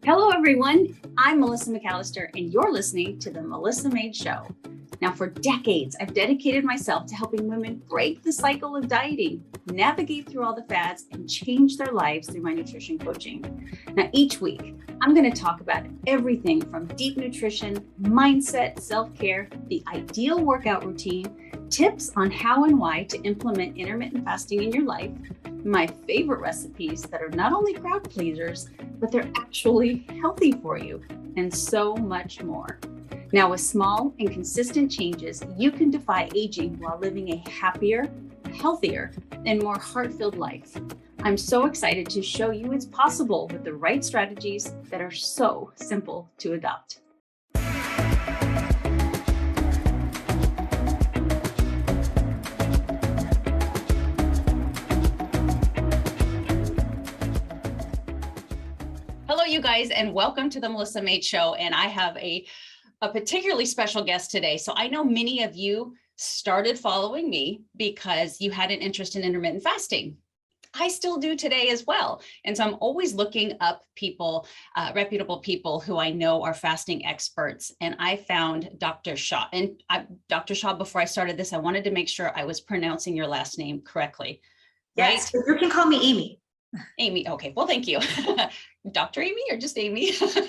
Hello, everyone. I'm Melissa McAllister, and you're listening to the Melissa M.A.D.E Show. Now, for decades, I've dedicated myself to helping women break the cycle of dieting, navigate through all the fads, and change their lives through my nutrition coaching. Now, each week, I'm going to talk about everything from deep nutrition, mindset, self-care, the ideal workout routine, tips on how and why to implement intermittent fasting in your life, my favorite recipes that are not only crowd pleasers, but they're actually healthy for you, and so much more. Now, with small and consistent changes, you can defy aging while living a happier, healthier, and more heart-filled life. I'm so excited to show you it's possible with the right strategies that are so simple to adopt. Hello, you guys, and welcome to the Melissa M.A.D.E Show. And I have a particularly special guest today. So I know many of you started following me because you had an interest in intermittent fasting. I still do today as well. And so I'm always looking up people, reputable people who I know are fasting experts. And I found Dr. Shah. And Dr. Shah, before I started this, I wanted to make sure I was pronouncing your last name correctly. Yes, right? You can call me Amy. Amy, okay, well, thank you. Dr. Amy or just Amy? Just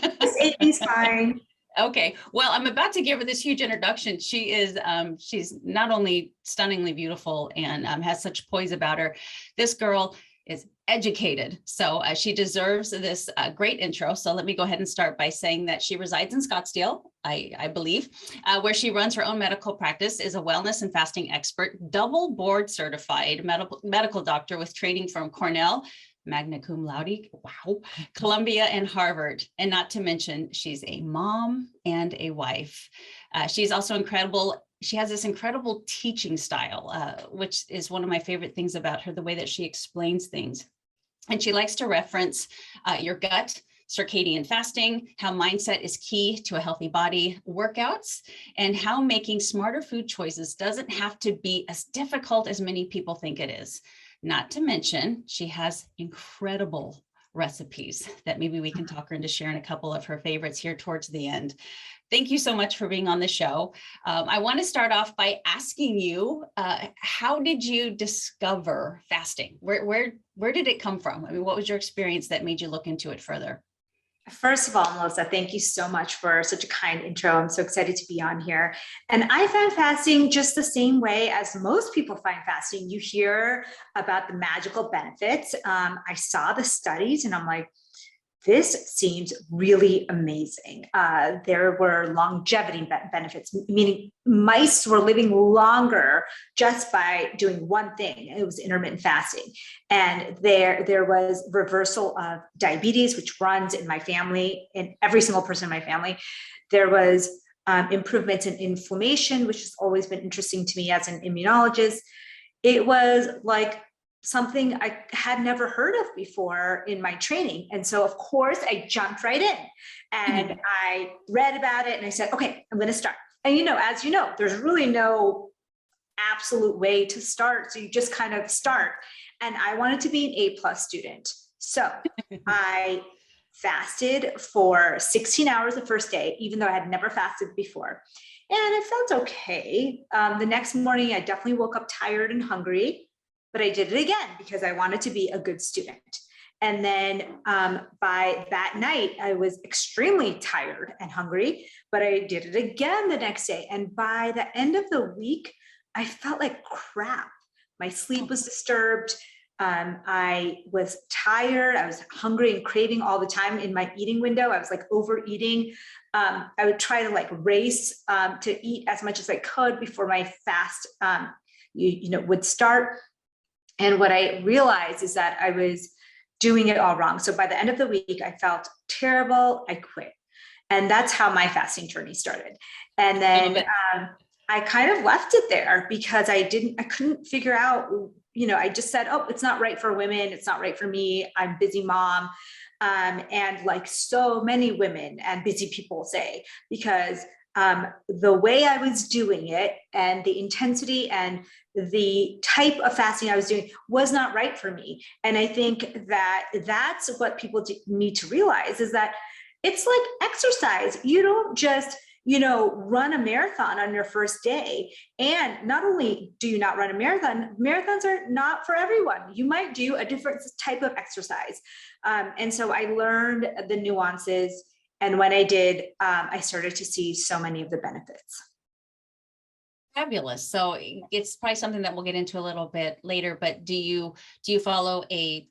Amy's fine. Okay, well, I'm about to give her this huge introduction. She is, she's not only stunningly beautiful and has such poise about her. This girl is educated, so she deserves this great intro. So let me go ahead and start by saying that she resides in Scottsdale, I believe, where she runs her own medical practice, is a wellness and fasting expert, double board certified medical doctor with training from Cornell, magna cum laude, wow, Columbia and Harvard. And not to mention, she's a mom and a wife. She's also incredible. She has this incredible teaching style, which is one of my favorite things about her, the way that she explains things. And she likes to reference your gut, circadian fasting, how mindset is key to a healthy body, workouts, and how making smarter food choices doesn't have to be as difficult as many people think it is. Not to mention, she has incredible recipes that maybe we can talk her into sharing a couple of her favorites here towards the end. Thank you so much for being on the show. I want to start off by asking you, how did you discover fasting? Where did it come from? I mean, what was your experience that made you look into it further? First of all, Melissa, thank you so much for such a kind intro. I'm so excited to be on here. And I found fasting just the same way as most people find fasting. You hear about the magical benefits. I saw the studies and I'm like, this seems really amazing. There were longevity benefits, meaning mice were living longer just by doing one thing. It was intermittent fasting. And there was reversal of diabetes, which runs in my family, in every single person in my family. There was improvements in inflammation, which has always been interesting to me as an immunologist. It was like something I had never heard of before in my training. And so of course I jumped right in and I read about it and I said, okay, I'm going to start. And as you know, there's really no absolute way to start. So you just kind of start. And I wanted to be an A+ student. So I fasted for 16 hours the first day, even though I had never fasted before. And it felt okay. The next morning, I definitely woke up tired and hungry. But I did it again because I wanted to be a good student. And then by that night, I was extremely tired and hungry, but I did it again the next day. And by the end of the week, I felt like crap. My sleep was disturbed. I was tired. I was hungry and craving all the time in my eating window. I was like overeating. I would try to like race to eat as much as I could before my fast would start. And what I realized is that I was doing it all wrong. So by the end of the week, I felt terrible. I quit. And that's how my fasting journey started. And then I kind of left it there because I couldn't figure out, I just said, oh, it's not right for women. It's not right for me. I'm a busy mom. And like so many women and busy people say, because the way I was doing it and the intensity and the type of fasting I was doing was not right for me. And I think that that's what people need to realize is that it's like exercise. You don't just, run a marathon on your first day. And not only do you not run a marathon, marathons are not for everyone. You might do a different type of exercise. And so I learned the nuances. And when I did, I started to see so many of the benefits. Fabulous. So it's probably something that we'll get into a little bit later, but do you follow a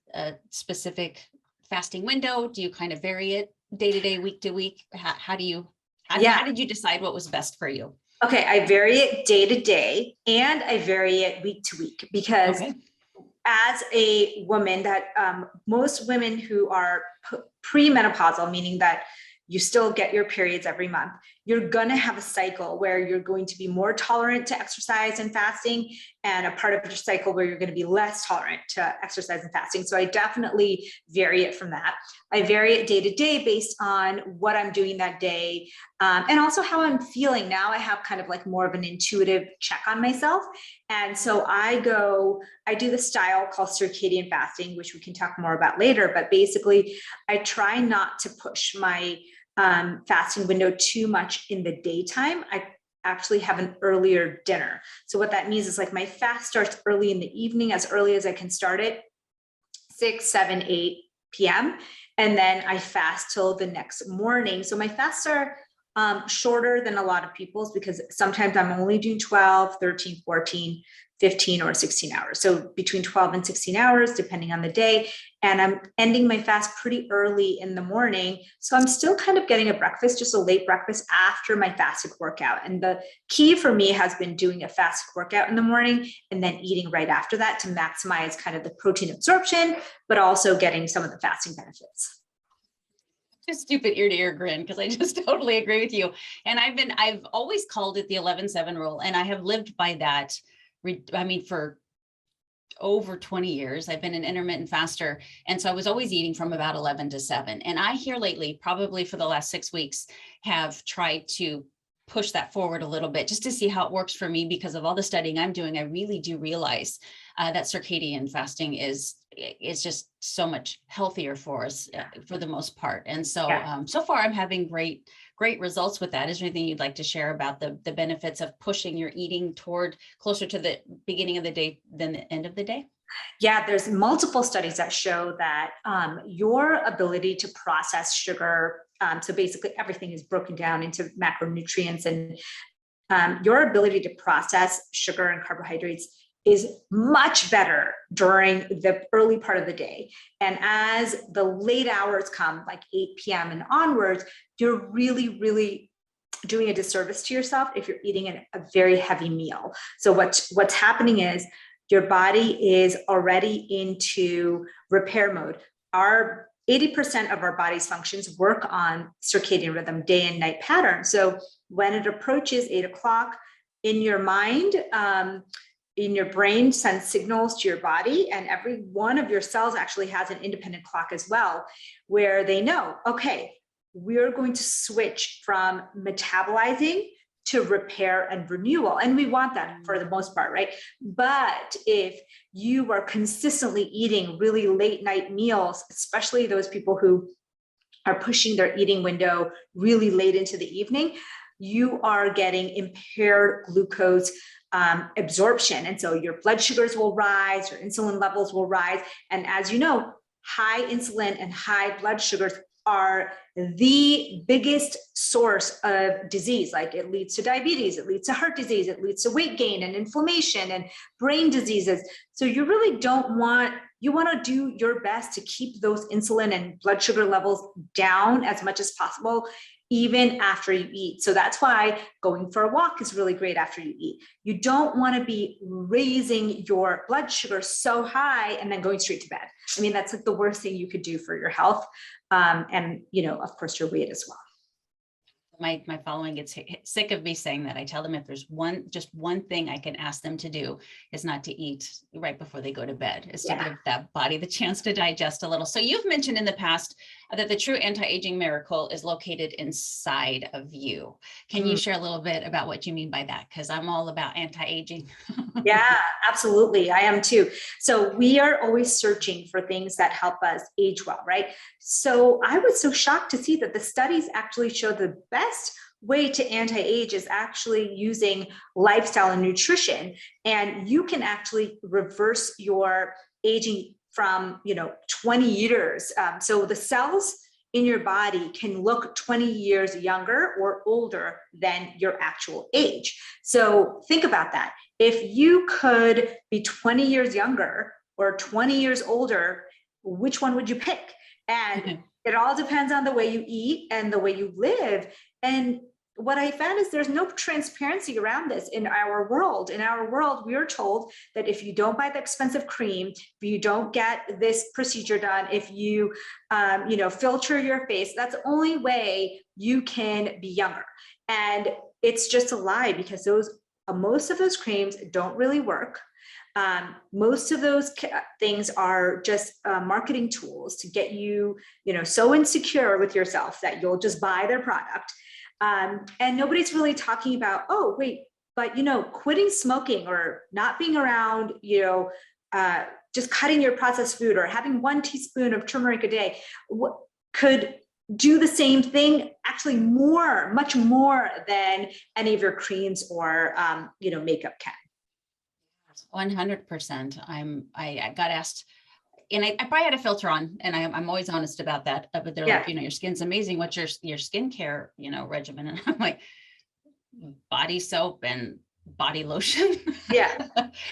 specific fasting window? Do you kind of vary it day to day, week to week? How did you decide what was best for you? Okay, I vary it day to day and I vary it week to week because as a woman that most women who are premenopausal, meaning that you still get your periods every month, you're going to have a cycle where you're going to be more tolerant to exercise and fasting, and a part of your cycle where you're going to be less tolerant to exercise and fasting. So I definitely vary it from that. I vary it day to day based on what I'm doing that day, and also how I'm feeling. Now I have kind of like more of an intuitive check on myself. And so I do the style called circadian fasting, which we can talk more about later. But basically, I try not to push my fasting window too much in the daytime. I actually have an earlier dinner. So what that means is like my fast starts early in the evening, as early as I can start it, 6, 7, 8 p.m. And then I fast till the next morning. So my fasts are shorter than a lot of people's because sometimes I'm only doing 12, 13, 14, 15, or 16 hours. So between 12 and 16 hours, depending on the day. And I'm ending my fast pretty early in the morning. So I'm still kind of getting a breakfast, just a late breakfast after my fasted workout. And the key for me has been doing a fasted workout in the morning and then eating right after that to maximize kind of the protein absorption, but also getting some of the fasting benefits. Just stupid ear to ear grin, because I just totally agree with you. And I've always called it the 11-7 rule. And I have lived by that. I mean, for over 20 years, I've been an intermittent faster. And so I was always eating from about 11 to 7. And I here lately, probably for the last 6 weeks, have tried to push that forward a little bit just to see how it works for me. Because of all the studying I'm doing, I really do realize that circadian fasting is just so much healthier for us for the most part. And so, so far I'm having great results with that. Is there anything you'd like to share about the benefits of pushing your eating toward closer to the beginning of the day than the end of the day? Yeah, there's multiple studies that show that your ability to process sugar, so basically everything is broken down into macronutrients, and your ability to process sugar and carbohydrates is much better during the early part of the day. And as the late hours come, like 8 p.m. and onwards, you're really, really doing a disservice to yourself if you're eating a very heavy meal. So what's happening is your body is already into repair mode. Our 80% of our body's functions work on circadian rhythm, day and night pattern. So when it approaches 8 o'clock in your mind, in your brain sends signals to your body, and every one of your cells actually has an independent clock as well, where they know, okay, we're going to switch from metabolizing to repair and renewal. And we want that for the most part, right? But if you are consistently eating really late night meals, especially those people who are pushing their eating window really late into the evening, you are getting impaired glucose absorption. And so your blood sugars will rise, your insulin levels will rise. And as you know, high insulin and high blood sugars are the biggest source of disease. Like it leads to diabetes, it leads to heart disease, it leads to weight gain and inflammation and brain diseases. So you really you want to do your best to keep those insulin and blood sugar levels down as much as possible, even after you eat. So that's why going for a walk is really great after you eat. You don't want to be raising your blood sugar so high and then going straight to bed. I mean, that's like the worst thing you could do for your health. And, of course, your weight as well. My following gets sick of me saying that. I tell them if there's just one thing I can ask them to do is not to eat right before they go to bed, is to give that body the chance to digest a little. So you've mentioned in the past that the true anti-aging miracle is located inside of you. Can you share a little bit about what you mean by that? Because I'm all about anti-aging. Yeah, absolutely. I am too. So we are always searching for things that help us age well, right? So I was so shocked to see that the studies actually show the best way to anti-age is actually using lifestyle and nutrition. And you can actually reverse your aging from, 20 years. So the cells in your body can look 20 years younger or older than your actual age. So think about that. If you could be 20 years younger or 20 years older, which one would you pick? And it all depends on the way you eat and the way you live. And what I found is there's no transparency around this in our world. In our world, we are told that if you don't buy the expensive cream, if you don't get this procedure done, if you, filter your face, that's the only way you can be younger. And it's just a lie, because most of those creams don't really work. Most of those things are just marketing tools to get you, so insecure with yourself that you'll just buy their product. And nobody's really talking about, oh, wait, but, quitting smoking or not being around, just cutting your processed food or having 1 teaspoon of turmeric a day could do the same thing, actually much more than any of your creams or, makeup can. 100%. I got asked, and I probably had a filter on, and I'm always honest about that. But they're like, your skin's amazing. What's your skincare, regimen? And I'm like, body soap and body lotion. Yeah.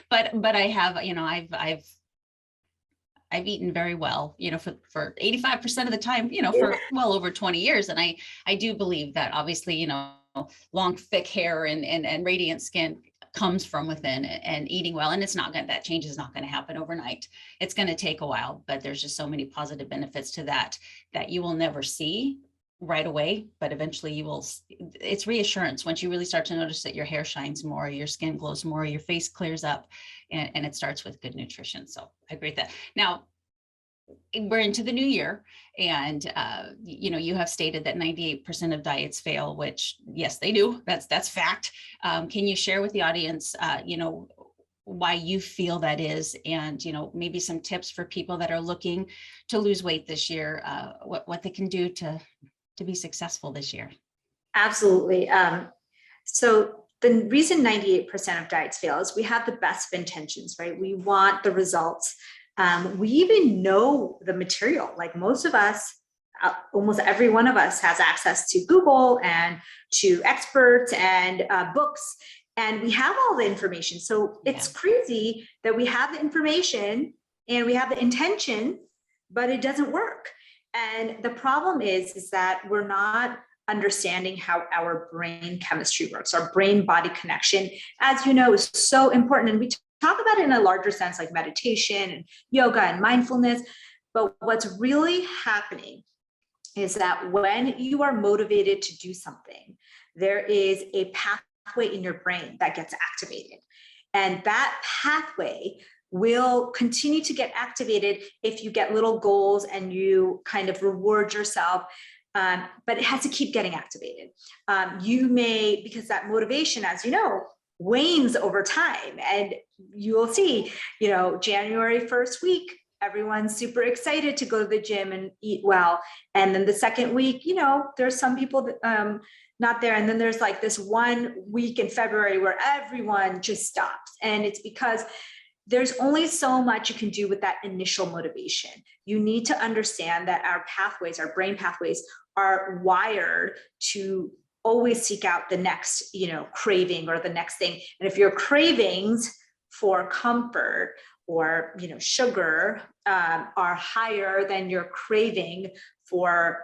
but I have, I've eaten very well, for 85% of the time, for well over 20 years. And I do believe that obviously, long, thick hair and radiant skin comes from within, and eating well. And that change is not going to happen overnight. It's going to take a while, but there's just so many positive benefits to that you will never see right away, but eventually you will. It's reassurance once you really start to notice that your hair shines more, your skin glows more, your face clears up, and it starts with good nutrition. So I agree with that. Now, we're into the new year, and you have stated that 98% of diets fail, which yes, they do. That's fact. Can you share with the audience, why you feel that is, and maybe some tips for people that are looking to lose weight this year, what they can do to be successful this year? Absolutely. So the reason 98% of diets fail is we have the best of intentions, right? We want the results. We even know the material. Like most of us, almost every one of us has access to Google and to experts and books, and we have all the information. So it's crazy that we have the information and we have the intention, but it doesn't work. And the problem is that we're not understanding how our brain chemistry works. Our brain-body connection, as you know, is so important. And we talk about it in a larger sense, like meditation and yoga and mindfulness. But what's really happening is that when you are motivated to do something, there is a pathway in your brain that gets activated. And that pathway will continue to get activated if you get little goals and you kind of reward yourself. But it has to keep getting activated. You may, because that motivation, as you know, wanes over time. And you will see, January 1st week, everyone's super excited to go to the gym and eat well. And then the second week, there's some people that, not there. And then there's like this 1 week in February where everyone just stops. And it's because there's only so much you can do with that initial motivation. You need to understand that our pathways, our brain pathways, are wired to always seek out the next, craving or the next thing. And if your cravings for comfort or, sugar are higher than your craving for,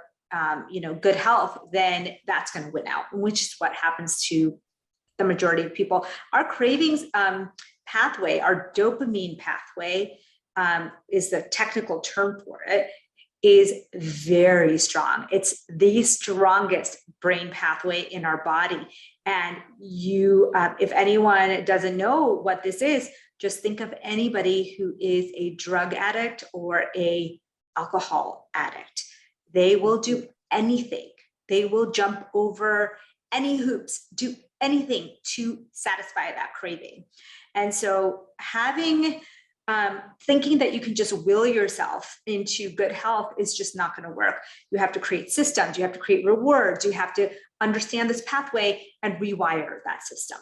good health, then that's going to win out, which is what happens to the majority of people. Our cravings pathway, our dopamine pathway, is the technical term for it. is very strong. It's the strongest brain pathway in our body. And you, if anyone doesn't know what this is, just think of anybody who is a drug addict or a alcohol addict. They will do anything. They will jump over any hoops, do anything to satisfy that craving. And so thinking that you can just will yourself into good health is just not going to work. You have to create systems, you have to create rewards, you have to understand this pathway and rewire that system.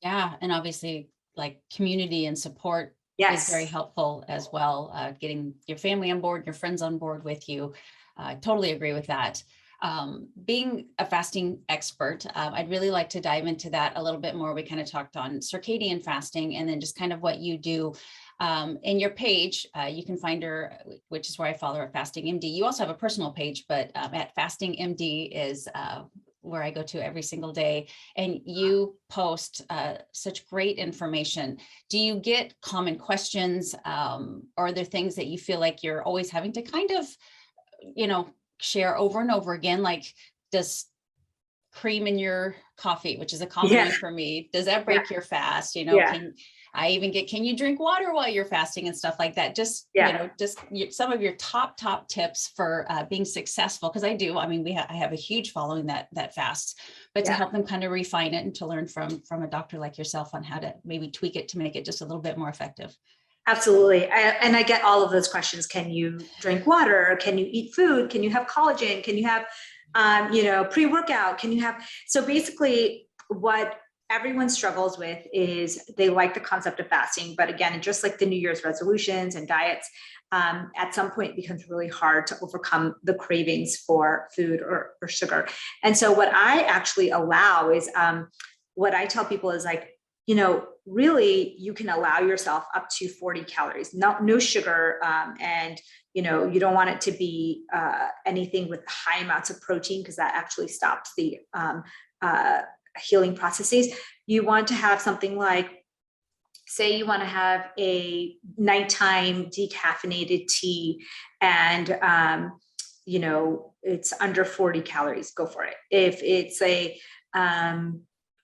Yeah. And obviously like community and support Yes. is very helpful as well. Getting your family on board, your friends on board with you. Totally agree with that. Being a fasting expert, I'd really like to dive into that a little bit more. We kind of talked on circadian fasting and then just kind of what you do. In your page, you can find her, which is where I follow her, Fasting M.D. You also have a personal page, but at Fasting M.D. is where I go to every single day, and you post such great information. Do you get common questions, or are there things that you feel like you're always having to kind of, share over and over again? Like, does cream in your coffee, which is a common one for me, does that break your fast? Can you drink water while you're fasting and stuff like that? Just, some of your top tips for being successful. Cause I do, I have a huge following that fasts, but to help them kind of refine it and to learn from a doctor like yourself on how to maybe tweak it to make it just a little bit more effective. Absolutely. And I get all of those questions. Can you drink water? Can you eat food? Can you have collagen? Can you have, pre-workout? Can you have, so basically what everyone struggles with is they like the concept of fasting, but again, just like the New Year's resolutions and diets, at some point it becomes really hard to overcome the cravings for food or sugar. And so what I actually allow is, what I tell people is like, really you can allow yourself up to 40 calories, no sugar. And, you don't want it to be anything with high amounts of protein, because that actually stops the healing processes. You want to have something like, say you want to have a nighttime decaffeinated tea and, it's under 40 calories, go for it. If it's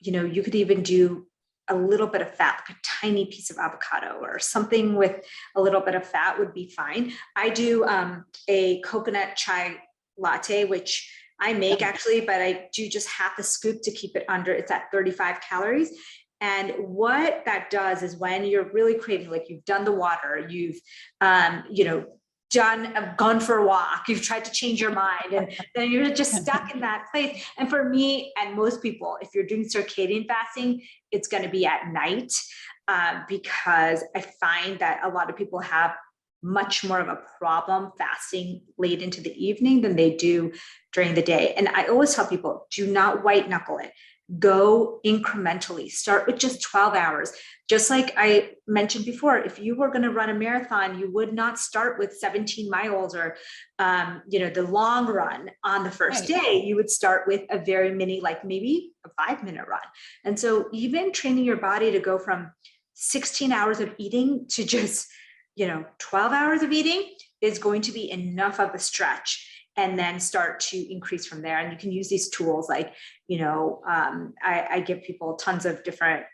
you could even do a little bit of fat, like a tiny piece of avocado or something with a little bit of fat would be fine. I do a coconut chai latte, which I make actually, but I do just half a scoop to keep it under, it's at 35 calories. And what that does is when you're really craving, like you've done the water, you've, gone for a walk, you've tried to change your mind, and then you're just stuck in that place. And for me and most people, if you're doing circadian fasting, it's going to be at night, because I find that a lot of people have much more of a problem fasting late into the evening than they do during the day. And I always tell people, do not white knuckle it. Go incrementally. Start with just 12 hours. Just like I mentioned before, if you were going to run a marathon, you would not start with 17 miles or, the long run on the first day. You would start with a very mini, like maybe a 5-minute run. And so even training your body to go from 16 hours of eating to just, 12 hours of eating is going to be enough of a stretch, and then start to increase from there. And you can use these tools like, I give people tons of different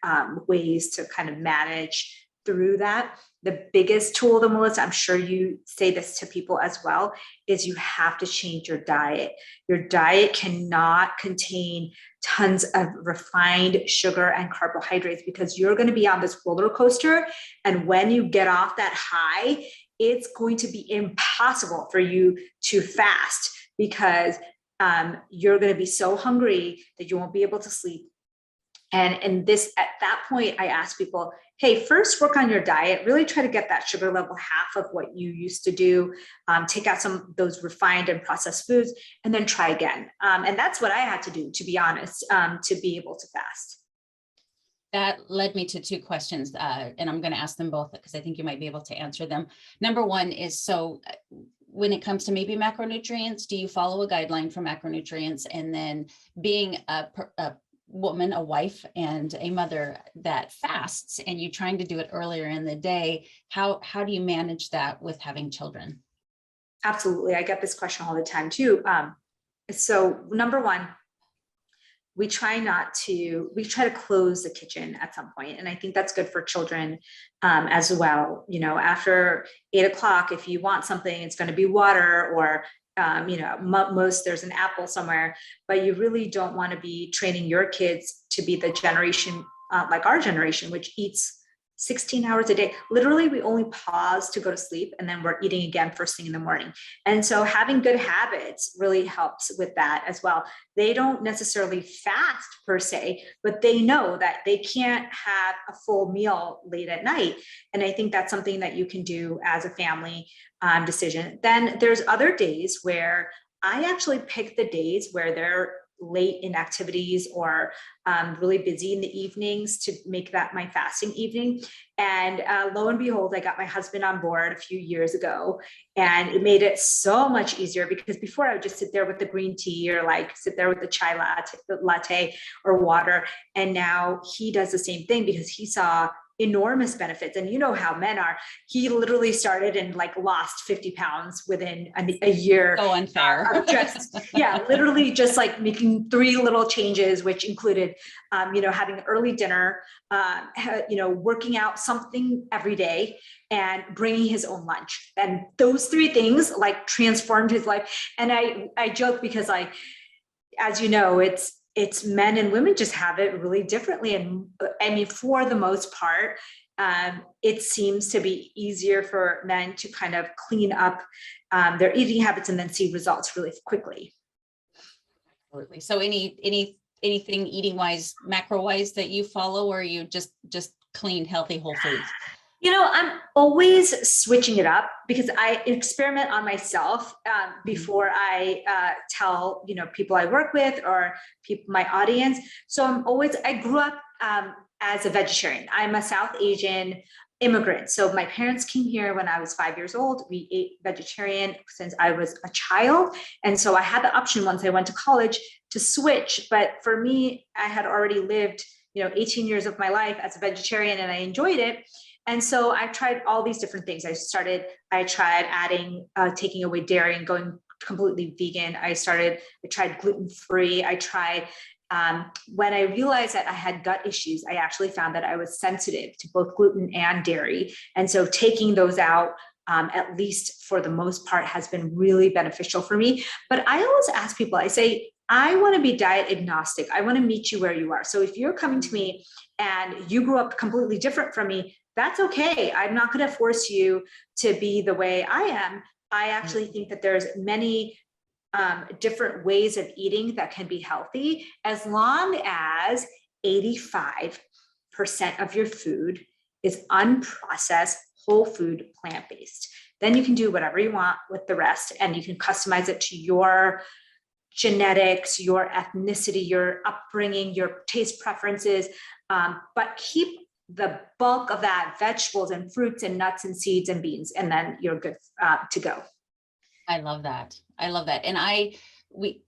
ways to kind of manage through that. The biggest tool, though, Melissa, I'm sure you say this to people as well, is you have to change your diet. Your diet cannot contain tons of refined sugar and carbohydrates, because you're going to be on this roller coaster. And when you get off that high, it's going to be impossible for you to fast, because you're going to be so hungry that you won't be able to sleep. And at that point, I ask people, hey, first work on your diet, really try to get that sugar level half of what you used to do, take out some of those refined and processed foods, and then try again. And that's what I had to do, to be honest, to be able to fast. That led me to two questions, and I'm going to ask them both because I think you might be able to answer them. Number one is, so when it comes to maybe macronutrients, do you follow a guideline for macronutrients? And then being a woman, a wife, and a mother that fasts, and you trying to do it earlier in the day, how do you manage that with having children? Absolutely. I get this question all the time too. So number one, we try to close the kitchen at some point. And I think that's good for children as well. You know, after 8 o'clock, if you want something, it's going to be water or, you know, most there's an apple somewhere, but you really don't want to be training your kids to be the generation like our generation, which eats 16 hours a day. Literally, we only pause to go to sleep and then we're eating again first thing in the morning. And so having good habits really helps with that as well. They don't necessarily fast per se, but they know that they can't have a full meal late at night. And I think that's something that you can do as a family decision. Then there's other days where I actually pick the days where they're late in activities or really busy in the evenings to make that my fasting evening. And lo and behold, I got my husband on board a few years ago, and it made it so much easier because before I would just sit there with the green tea or like sit there with the chai latte or water. And now he does the same thing because he saw enormous benefits. And you know how men are. He literally started and like lost 50 pounds within a year. So unfair. Literally just like making 3 little changes, which included, you know, having early dinner, you know, working out something every day and bringing his own lunch. And those 3 things like transformed his life. And I joke because as you know, it's men and women just have it really differently. And I mean, for the most part, it seems to be easier for men to kind of clean up their eating habits and then see results really quickly. Absolutely. So anything eating wise, macro wise that you follow, or you just clean, healthy, whole foods? You know, I'm always switching it up because I experiment on myself before I tell, you know, people I work with or my audience. So I grew up as a vegetarian. I'm a South Asian immigrant. So my parents came here when I was 5 years old. We ate vegetarian since I was a child. And so I had the option once I went to college to switch. But for me, I had already lived, you know, 18 years of my life as a vegetarian and I enjoyed it. And so I tried all these different things. I tried adding, taking away dairy and going completely vegan. I tried gluten-free. I tried, when I realized that I had gut issues, I actually found that I was sensitive to both gluten and dairy. And so taking those out, at least for the most part, has been really beneficial for me. But I always ask people, I say, I want to be diet agnostic. I want to meet you where you are. So if you're coming to me and you grew up completely different from me, that's okay. I'm not going to force you to be the way I am. I actually think that there's many different ways of eating that can be healthy as long as 85% of your food is unprocessed, whole food, plant-based. Then you can do whatever you want with the rest and you can customize it to your genetics, your ethnicity, your upbringing, your taste preferences, but keep the bulk of that vegetables and fruits and nuts and seeds and beans, and then you're good to go. I love that. And we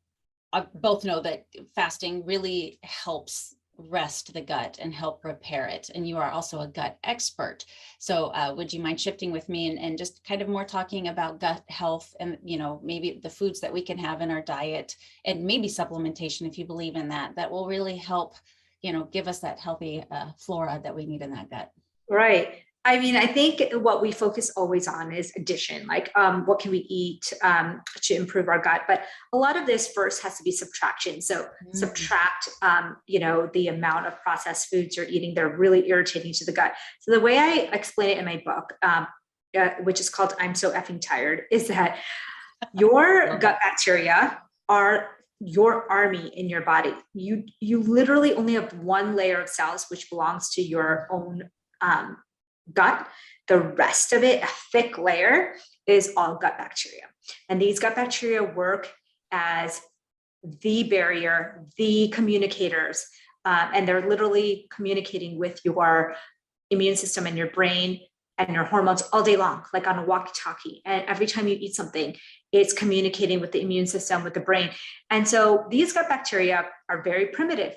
both know that fasting really helps rest the gut and help repair it. And you are also a gut expert. So would you mind shifting with me and just kind of more talking about gut health and, you know, maybe the foods that we can have in our diet and maybe supplementation, if you believe in that, that will really help, you know, give us that healthy flora that we need in that gut. Right. I mean, I think what we focus always on is addition, like what can we eat to improve our gut? But a lot of this first has to be subtraction. So subtract, you know, the amount of processed foods you're eating. They're really irritating to the gut. So the way I explain it in my book, which is called I'm So Effing Tired, is that your gut bacteria are your army in your body. You literally only have one layer of cells, which belongs to your own gut. The rest of it, a thick layer, is all gut bacteria. And these gut bacteria work as the barrier, the communicators, and they're literally communicating with your immune system and your brain and your hormones all day long, like on a walkie-talkie. And every time you eat something, it's communicating with the immune system, with the brain. And so these gut bacteria are very primitive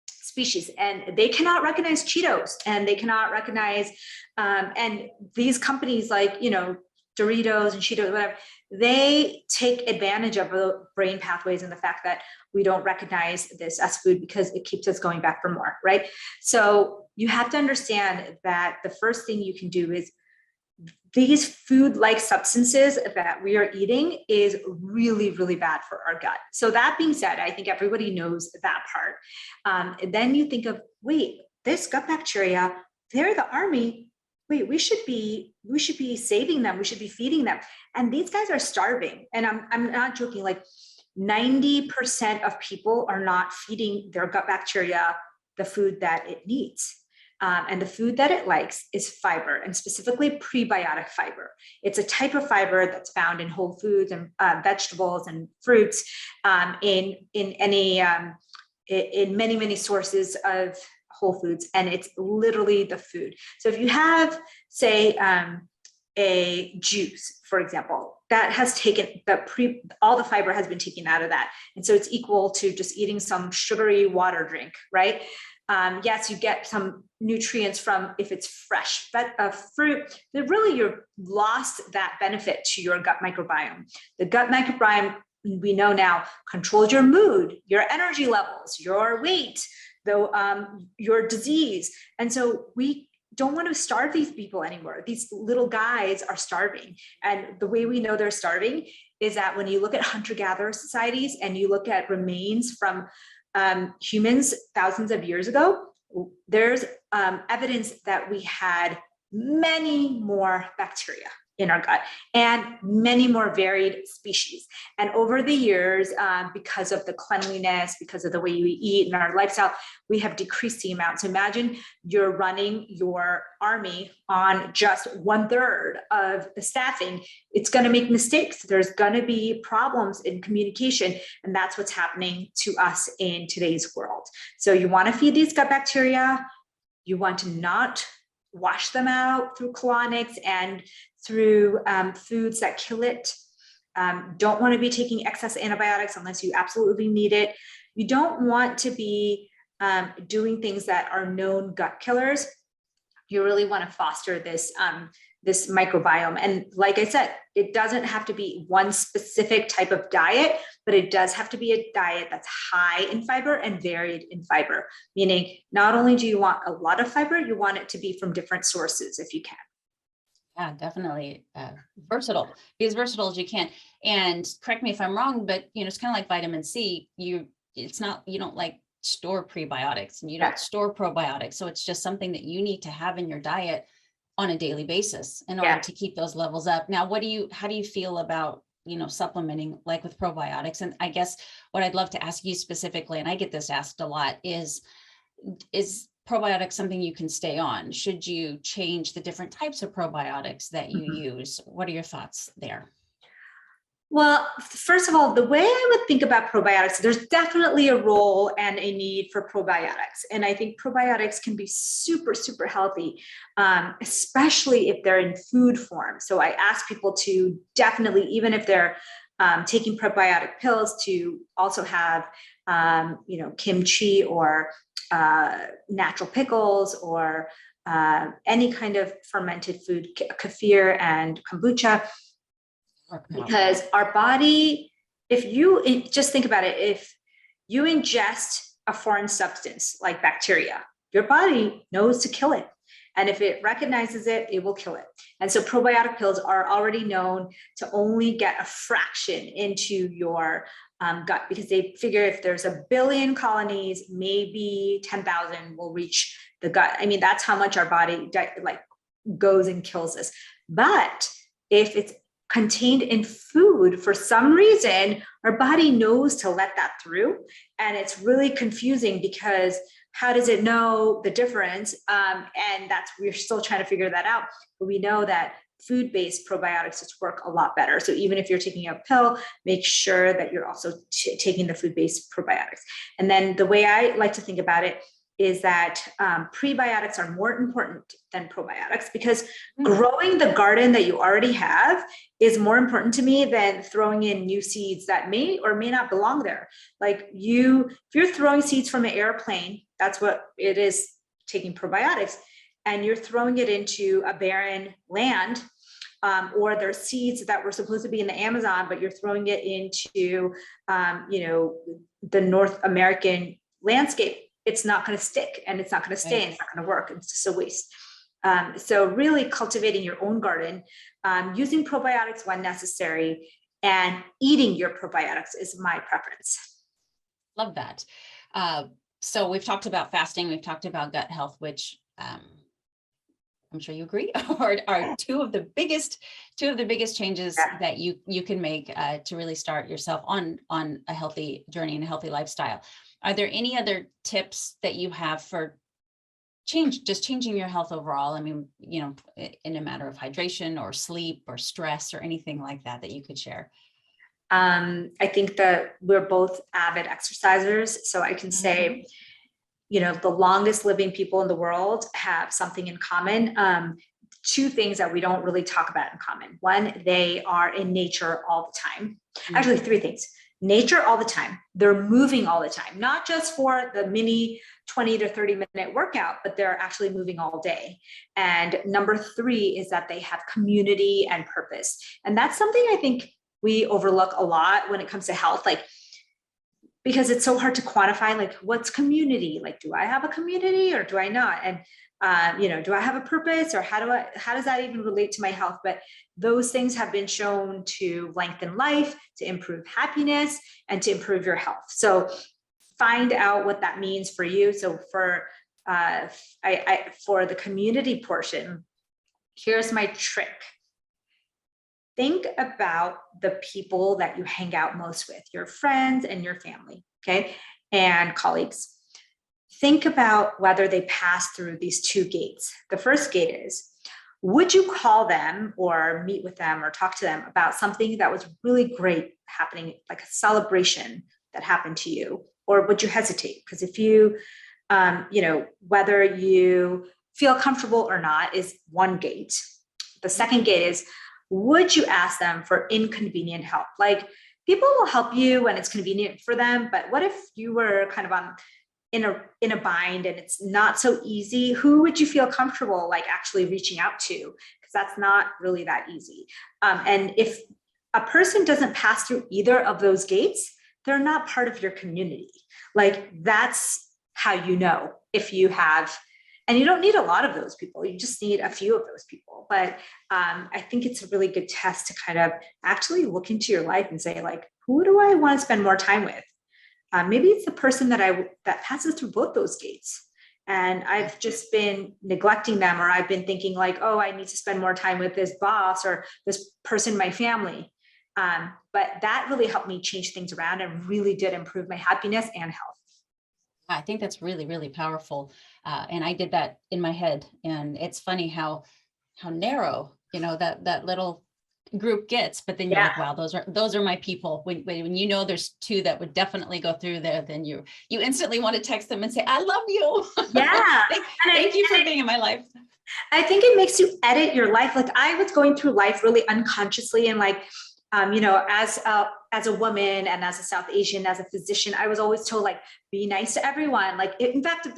species, and they cannot recognize Cheetos, and they cannot recognize, and these companies like, you know, Doritos and Cheetos, whatever, they take advantage of the brain pathways and the fact that we don't recognize this as food because it keeps us going back for more, right? So you have to understand that the first thing you can do is these food-like substances that we are eating is really, really bad for our gut. So that being said, I think everybody knows that part. Then you think of, wait, this gut bacteria, they're the army. Wait, we should be saving them. We should be feeding them. And these guys are starving. And I'm not joking, like 90% of people are not feeding their gut bacteria the food that it needs. And the food that it likes is fiber, and specifically prebiotic fiber. It's a type of fiber that's found in whole foods and vegetables and fruits, in many sources of whole foods, and it's literally the food. So if you have, say, a juice, for example, that has taken all the fiber has been taken out of that, and so it's equal to just eating some sugary water drink, right? Yes, you get some nutrients from if it's fresh, but fruit, but really you've lost that benefit to your gut microbiome. The gut microbiome, we know now, controls your mood, your energy levels, your weight, your disease. And so we don't want to starve these people anymore. These little guys are starving. And the way we know they're starving is that when you look at hunter-gatherer societies and you look at remains from humans thousands of years ago, there's evidence that we had many more bacteria in our gut and many more varied species. And over the years, because of the cleanliness, because of the way we eat and our lifestyle, we have decreased the amount. So imagine you're running your army on just 1/3 of the staffing. It's going to make mistakes. There's going to be problems in communication. And that's what's happening to us in today's world. So you want to feed these gut bacteria. You want to not wash them out through colonics and through foods that kill it. Don't want to be taking excess antibiotics unless you absolutely need it. You don't want to be doing things that are known gut killers. You really want to foster this microbiome. And like I said, it doesn't have to be one specific type of diet, but it does have to be a diet that's high in fiber and varied in fiber. Meaning, not only do you want a lot of fiber, you want it to be from different sources if you can. Yeah, definitely versatile. Be as versatile as you can. And correct me if I'm wrong, but it's kind of like vitamin C. You don't like store prebiotics and you don't store probiotics. So it's just something that you need to have in your diet on a daily basis in order to keep those levels up. Now, how do you feel about, supplementing like with probiotics? And I guess what I'd love to ask you specifically, and I get this asked a lot, is probiotics something you can stay on? Should you change the different types of probiotics that you use? What are your thoughts there? Well, first of all, the way I would think about probiotics, there's definitely a role and a need for probiotics. And I think probiotics can be super, super healthy, especially if they're in food form. So I ask people to definitely, even if they're taking probiotic pills, to also have, kimchi or natural pickles or any kind of fermented food, kefir and kombucha. Because our body, just think about it, if you ingest a foreign substance like bacteria, your body knows to kill it. And if it recognizes it, it will kill it. And so probiotic pills are already known to only get a fraction into your gut, because they figure if there's 1 billion colonies, maybe 10,000 will reach the gut. I mean, that's how much our body goes and kills us. But if it's contained in food, for some reason, our body knows to let that through. And it's really confusing because how does it know the difference? And we're still trying to figure that out. But we know that food-based probiotics just work a lot better. So even if you're taking a pill, make sure that you're also taking the food-based probiotics. And then the way I like to think about it is that prebiotics are more important than probiotics, because growing the garden that you already have is more important to me than throwing in new seeds that may or may not belong there. Like if you're throwing seeds from an airplane, that's what it is, taking probiotics, and you're throwing it into a barren land, or there's seeds that were supposed to be in the Amazon, but you're throwing it into, the North American landscape, it's not going to stick and it's not going to stay and it's not going to work. It's just a waste. So really cultivating your own garden, using probiotics when necessary, and eating your probiotics is my preference. Love that. So we've talked about fasting, we've talked about gut health, which I'm sure you agree are two of the biggest changes that you can make to really start yourself on a healthy journey and a healthy lifestyle. Are there any other tips that you have for changing your health overall? I mean, in a matter of hydration or sleep or stress or anything like that you could share? I think that we're both avid exercisers, so I can say, the longest living people in the world have something in common. Two things that we don't really talk about in common. One, they are in nature all the time. Actually, three things. Nature all the time. They're moving all the time, not just for the mini 20 to 30-minute workout, but they're actually moving all day. And number three is that they have community and purpose. And that's something I think we overlook a lot when it comes to health, because it's so hard to quantify, what's community? Do I have a community or do I not? And, do I have a purpose, or how does that even relate to my health? But those things have been shown to lengthen life, to improve happiness, and to improve your health. So find out what that means for you. So for the community portion, here's my trick. Think about the people that you hang out most with, your friends and your family, okay, and colleagues. Think about whether they pass through these two gates. The first gate is, would you call them or meet with them or talk to them about something that was really great happening, like a celebration that happened to you? Or would you hesitate? Because if you, whether you feel comfortable or not is one gate. The second gate is, would you ask them for inconvenient help? People will help you when it's convenient for them, but what if you were kind of in a bind and it's not so easy? Who would you feel comfortable actually reaching out to? Because that's not really that easy. And if a person doesn't pass through either of those gates, they're not part of your community. That's how you know if you have. And you don't need a lot of those people. You just need a few of those people. But I think it's a really good test to kind of actually look into your life and say, who do I want to spend more time with? Maybe it's the person that passes through both those gates. And I've just been neglecting them, or I've been thinking I need to spend more time with this boss or this person in my family. But that really helped me change things around and really did improve my happiness and health. I think that's really, really powerful. And I did that in my head. And it's funny how narrow, that little group gets, but then you're like, wow, those are my people. When there's two that would definitely go through there, then you instantly want to text them and say, I love you. Yeah. Thank you for being in my life. I think it makes you edit your life. I was going through life really unconsciously, and as a woman and as a South Asian, as a physician, I was always told be nice to everyone. In fact,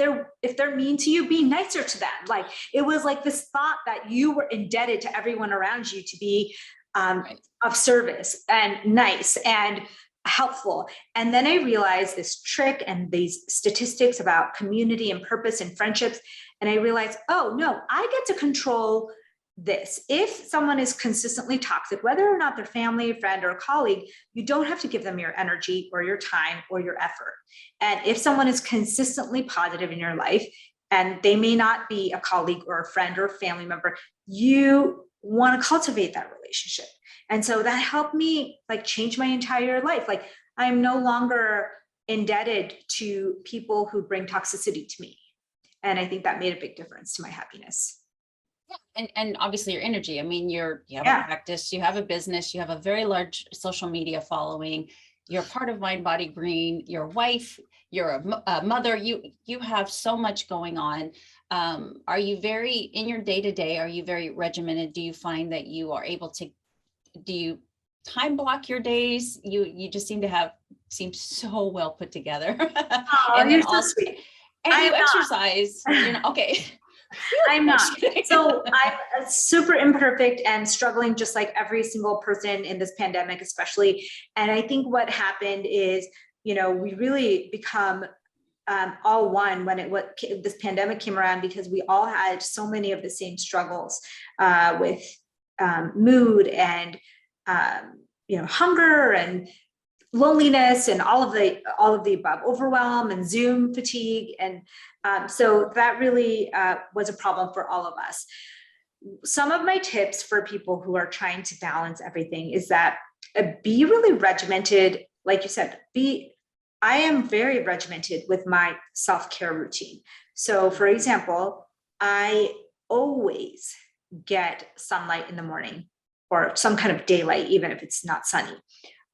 if they're mean to you, be nicer to them. It was this thought that you were indebted to everyone around you to be of service and nice and helpful. And then I realized this trick and these statistics about community and purpose and friendships. And I realized, oh no, I get to control this. If someone is consistently toxic, whether or not they're family, friend, or colleague, you don't have to give them your energy or your time or your effort. And if someone is consistently positive in your life, and they may not be a colleague or a friend or a family member, you want to cultivate that relationship. And so that helped me change my entire life. I'm no longer indebted to people who bring toxicity to me. And I think that made a big difference to my happiness. Yeah. And obviously your energy. I mean, you have a practice, you have a business, you have a very large social media following. You're part of Mind Body Green, your wife, you're a mother, you have so much going on. Are you in your day-to-day, are you very regimented? Do you find that you are able to, do you time block your days? You just seem so well put together. Oh, and you're so sweet. And you exercise, okay. I'm not. So I'm super imperfect and struggling just like every single person in this pandemic, especially. And I think what happened is, we really become all one when this pandemic came around, because we all had so many of the same struggles with mood and hunger and loneliness and all of the above, overwhelm and Zoom fatigue. And so that really was a problem for all of us. Some of my tips for people who are trying to balance everything is that be really regimented. Like you said, I am very regimented with my self-care routine. So for example, I always get sunlight in the morning, or some kind of daylight, even if it's not sunny.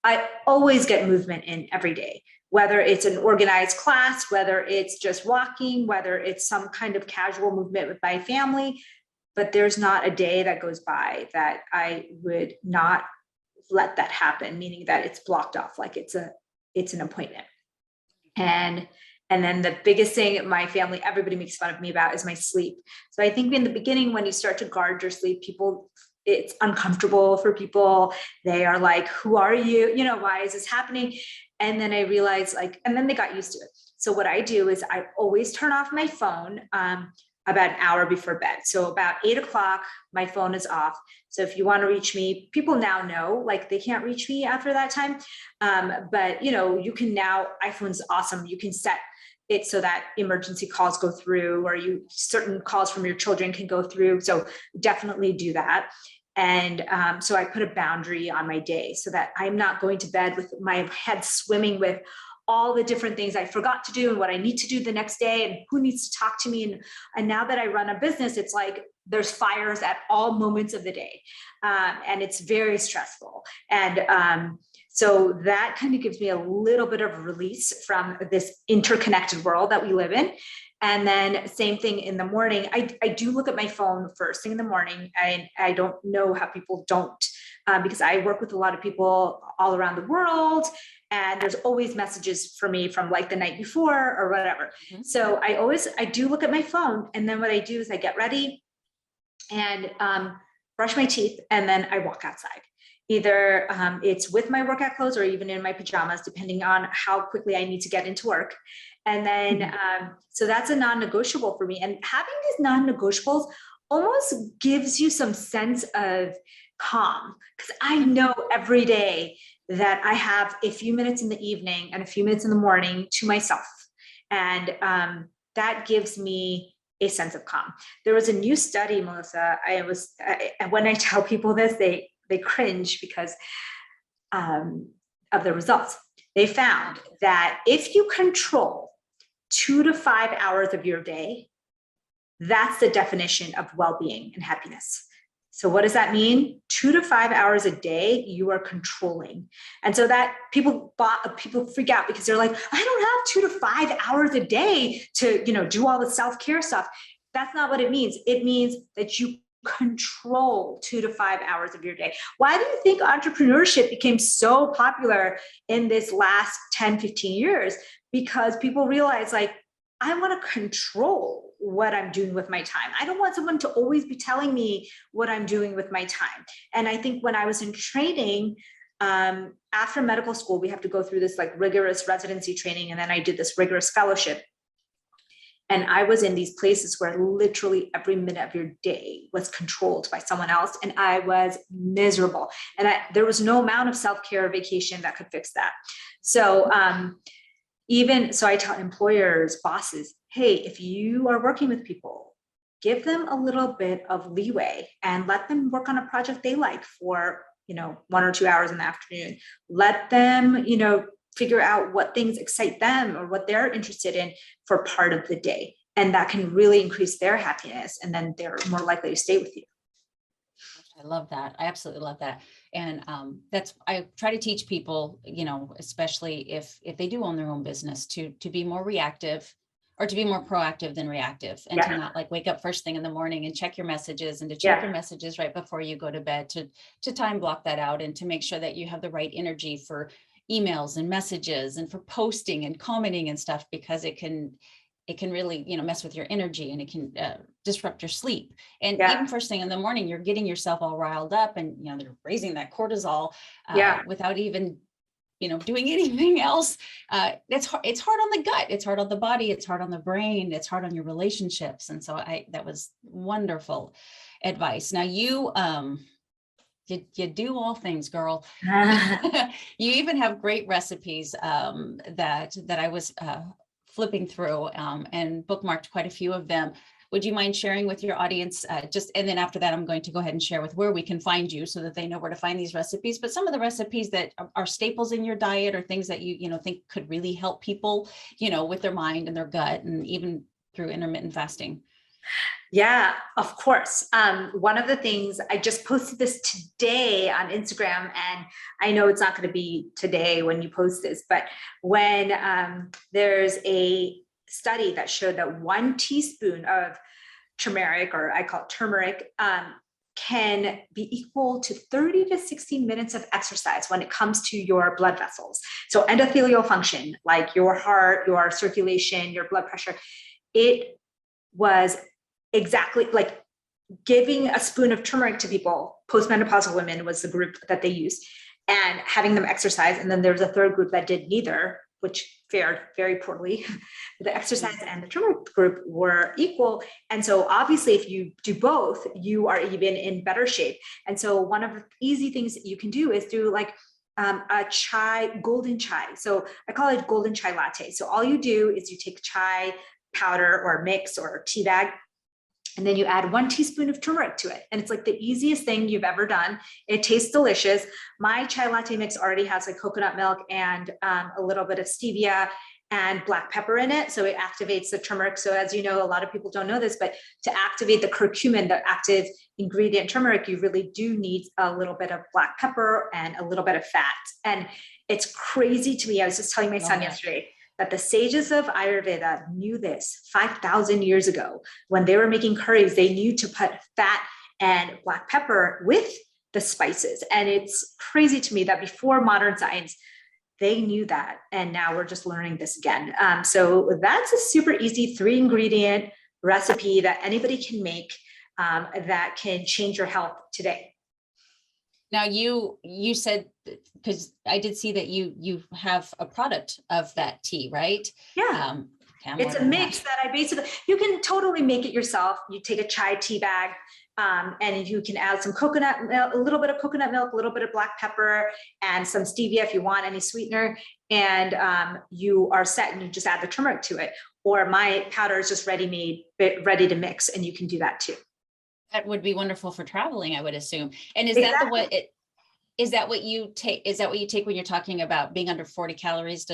I always get movement in every day, whether it's an organized class, whether it's just walking, whether it's some kind of casual movement with my family. But there's not a day that goes by that I would not let that happen, meaning that it's blocked off like it's an appointment. And then the biggest thing my family, everybody makes fun of me about, is my sleep. So I think in the beginning, when you start to guard your sleep, it's uncomfortable for people. They are like, who are you? Why is this happening? And then I realized and then they got used to it. So what I do is I always turn off my phone about an hour before bed. So about 8 o'clock, my phone is off. So if you want to reach me, people now know, they can't reach me after that time. But you can now, iPhone's awesome. You can set it so that emergency calls go through, or certain calls from your children can go through. So definitely do that. And so I put a boundary on my day so that I'm not going to bed with my head swimming with all the different things I forgot to do and what I need to do the next day and who needs to talk to me. And now that I run a business, it's like there's fires at all moments of the day. And it's very stressful. And so that kind of gives me a little bit of release from this interconnected world that we live in. And then same thing in the morning. I do look at my phone first thing in the morning. I don't know how people don't, because I work with a lot of people all around the world. And there's always messages for me from the night before or whatever. Mm-hmm. So I do look at my phone. And then what I do is I get ready and brush my teeth, and then I walk outside. Either it's with my workout clothes or even in my pajamas, depending on how quickly I need to get into work. And then, so that's a non-negotiable for me. And having these non-negotiables almost gives you some sense of calm, because I know every day that I have a few minutes in the evening and a few minutes in the morning to myself. And that gives me a sense of calm. There was a new study, Melissa. When I tell people this, they cringe because of the results. They found that if you control 2 to 5 hours of your day, that's the definition of well-being and happiness. So what does that mean? 2 to 5 hours a day, you are controlling. And so that people freak out because they're like, I don't have 2 to 5 hours a day to, do all the self-care stuff. That's not what it means. It means that you control 2 to 5 hours of your day. Why do you think entrepreneurship became so popular in this last 10, 15 years? Because people realize I want to control what I'm doing with my time. I don't want someone to always be telling me what I'm doing with my time. And I think when I was in training, after medical school, we have to go through this rigorous residency training. And then I did this rigorous fellowship. And I was in these places where literally every minute of your day was controlled by someone else. And I was miserable. And there was no amount of self-care or vacation that could fix that. So so I tell employers, bosses, hey, if you are working with people, give them a little bit of leeway and let them work on a project they like for, 1 or 2 hours in the afternoon. Let them, figure out what things excite them or what they're interested in for part of the day. And that can really increase their happiness. And then they're more likely to stay with you. I love that. I absolutely love that. And I try to teach people, especially if they do own their own business, to be more reactive or to be more proactive than reactive, and to not wake up first thing in the morning and check your messages, and to check your messages right before you go to bed, to time block that out, and to make sure that you have the right energy for emails and messages and for posting and commenting and stuff, because it can it can really, mess with your energy, and it can disrupt your sleep. And Yeah. even first thing in the morning, you're getting yourself all riled up, and, they're raising that cortisol Yeah. without even, doing anything else. It's hard on the gut. It's hard on the body. It's hard on the brain. It's hard on your relationships. And so that was wonderful advice. Now you do all things, girl. You even have great recipes that I was flipping through and bookmarked quite a few of them. Would you mind sharing with your audience and then after that, I'm going to go ahead and share with where we can find you so that they know where to find these recipes, but some of the recipes that are staples in your diet, or things that you think could really help people, with their mind and their gut, and even through intermittent fasting. Yeah, of course. One of the things, I just posted this today on Instagram, and I know it's not going to be today when you post this, but when there's a study that showed that 1 teaspoon of turmeric, or I call it turmeric, can be equal to 30 to 60 minutes of exercise when it comes to your blood vessels. So endothelial function, like your heart, your circulation, your blood pressure, it was exactly like giving a spoon of turmeric to people. Postmenopausal women was the group that they used, and having them exercise. And then there's a third group that did neither, which fared very poorly. The exercise and the turmeric group were equal. And so obviously if you do both, you are even in better shape. And so one of the easy things that you can do is do like a chai, golden chai. So I call it golden chai latte. So all you do is you take chai powder or mix or tea bag, and then you add 1 teaspoon of turmeric to it. And it's like the easiest thing you've ever done. It tastes delicious. My chai latte mix already has like coconut milk and a little bit of stevia and black pepper in it. So it activates the turmeric. So as you know, a lot of people don't know this, but to activate the curcumin, the active ingredient turmeric, you really do need a little bit of black pepper and a little bit of fat. And it's crazy to me. I was just telling my son yesterday that the sages of Ayurveda knew this 5,000 years ago. When they were making curries, they knew to put fat and black pepper with the spices. And it's crazy to me that before modern science, they knew that. And now we're just learning this again. So that's a super easy 3-ingredient recipe that anybody can make that can change your health today. Now you said, because I did see that you have a product of that tea, right? Yeah. It's a mix that I basically, you can totally make it yourself. You take a chai tea bag, and you can add some coconut milk, a little bit of coconut milk, a little bit of black pepper, and some stevia if you want any sweetener. And you are set, and you just add the turmeric to it. Or my powder is just ready-made, ready to mix, and you can do that too. That would be wonderful for traveling, I would assume. And is that what you take? Is that what you take when you're talking about being under 40 calories?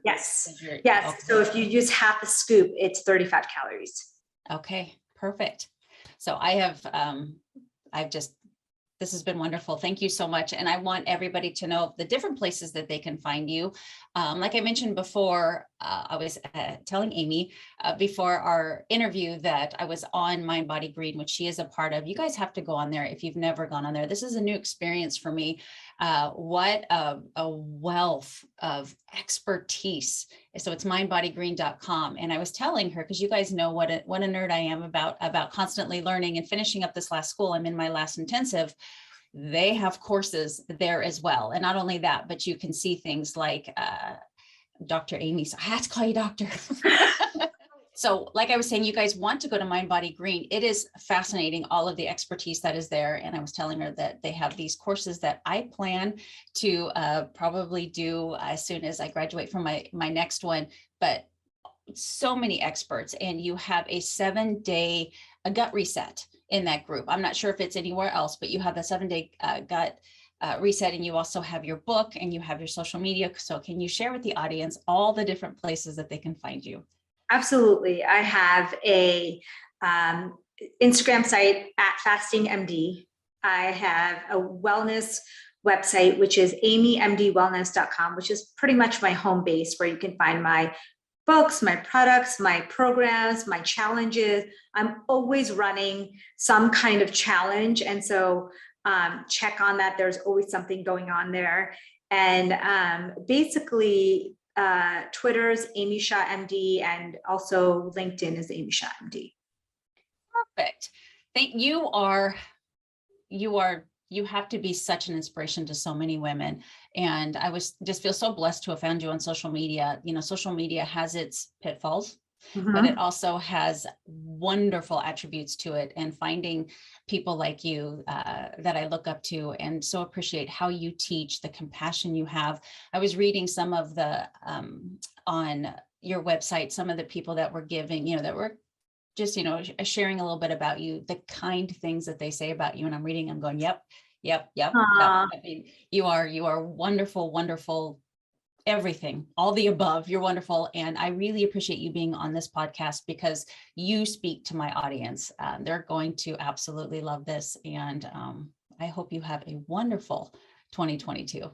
Yes. Okay. So if you use half a scoop, it's 35 calories. Okay, perfect. So this has been wonderful. Thank you so much. And I want everybody to know the different places that they can find you. Like I mentioned before, I was telling Amy before our interview that I was on Mind Body Green, which she is a part of. You guys have to go on there if you've never gone on there. This is a new experience for me. What a wealth of expertise. So it's mindbodygreen.com. And I was telling her, because you guys know what a nerd I am about constantly learning and finishing up this last school. I'm in my last intensive. They have courses there as well. And not only that, but you can see things like Dr. Amy. So I have to call you doctor. So like I was saying, you guys want to go to Mind Body Green. It is fascinating, all of the expertise that is there. And I was telling her that they have these courses that I plan to probably do as soon as I graduate from my next one. But so many experts, and you have a 7-day gut reset in that group. I'm not sure if it's anywhere else, but you have a 7-day gut reset, and you also have your book and you have your social media. So can you share with the audience all the different places that they can find you? Absolutely. I have a Instagram site at Fasting M.D. I have a wellness website, which is amymdwellness.com, which is pretty much my home base, where you can find my books, my products, my programs, my challenges. I'm always running some kind of challenge. And so check on that. There's always something going on there. And basically, Twitter's Amy Shah MD, and also LinkedIn is Amy Shah MD. Perfect. You have to be such an inspiration to so many women. And I just feel so blessed to have found you on social media. You know, social media has its pitfalls, but it also has wonderful attributes to it. And finding people like you that I look up to and so appreciate how you teach, the compassion you have. I was reading some of the, on your website, some of the people that were giving, that were just, sharing a little bit about you, the kind things that they say about you. And I'm reading, I'm going, yep. I mean, you are wonderful, wonderful, everything, all the above. You're wonderful. And I really appreciate you being on this podcast because you speak to my audience. They're going to absolutely love this. And I hope you have a wonderful 2022.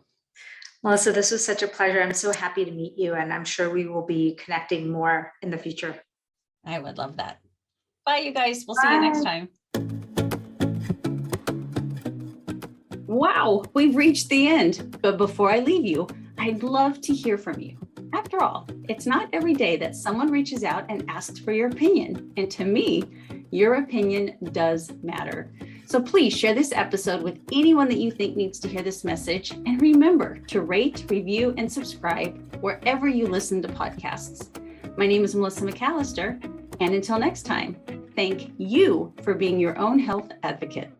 Melissa, this was such a pleasure. I'm so happy to meet you, and I'm sure we will be connecting more in the future. I would love that. Bye, you guys. We'll see you next time. Wow, we've reached the end. But before I leave you, I'd love to hear from you. After all, it's not every day that someone reaches out and asks for your opinion. And to me, your opinion does matter. So please share this episode with anyone that you think needs to hear this message. And remember to rate, review, and subscribe wherever you listen to podcasts. My name is Melissa McAllister. And until next time, thank you for being your own health advocate.